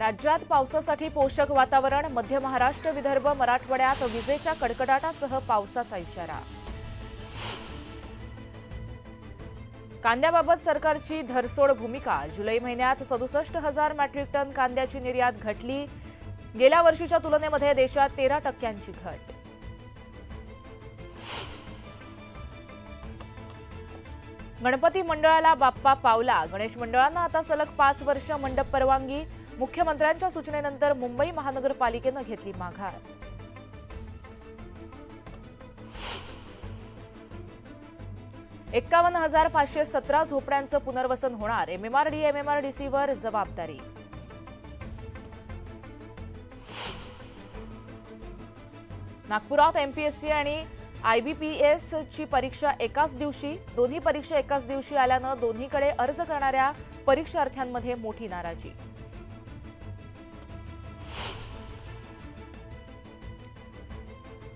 राज्यात पावसासाठी पोषक वातावरण। मध्य महाराष्ट्र, विदर्भ, मराठवाड्यात विजेच्या कडकडाटासह पावसाचा इशारा। कांद्याबाबत सरकारची धरसोड भूमिका। जुलै महिन्यात 67,000 मेट्रिक टन कांद्याची निर्यात घटली। गेल्या वर्षीच्या तुलनेमध्ये देशात 13% घट। गणपती मंडळाला बाप्पा पावला। गणेश मंडळांना आता सलग 5 वर्ष मंडप परवानगी। मुख्यमंत्र्यांच्या सूचनेनंतर मुंबई महानगरपालिकेने घेतली माघार। $51,517 झोपड्यांचं पुनर्वसन होणार। MMRDC-वर जबाबदारी। नागपुरात MPSC आणि IBPS ची परीक्षा एकाच दिवशी। दोन्ही परीक्षा एकाच दिवशी आल्यानं दोन्हीकडे अर्ज करणाऱ्या परीक्षार्थ्यांमध्ये मोठी नाराजी।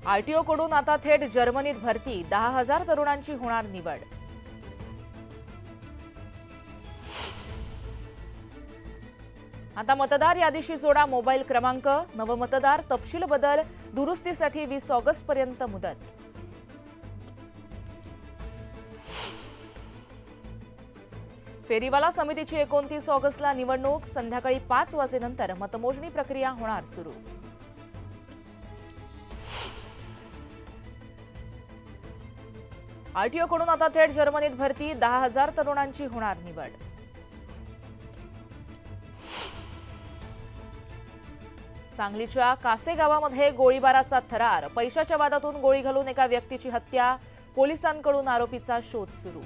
RTO कडून आता थेट जर्मनीत भरती। 10,000 तरुणांची होणार निवड। आता मतदार यादीशी जोडा मोबाईल क्रमांक। नवमतदार तपशील बदल दुरुस्तीसाठी 20 ऑगस्टपर्यंत मुदत। फेरीवाला समितीची 29 ऑगस्टला निवडणूक। संध्याकाळी 5 वाजेनंतर मतमोजणी प्रक्रिया होणार सुरू। RTO कडून आता थेट जर्मनीत भरती। 10,000 तरुणांची होणार निवड। सांगलीच्या कासे गावामध्ये गोळीबाराचा थरार। पैशाच्या वादातून गोळी घालून एका व्यक्तीची हत्या। पोलिसांकडून आरोपीचा शोध सुरू।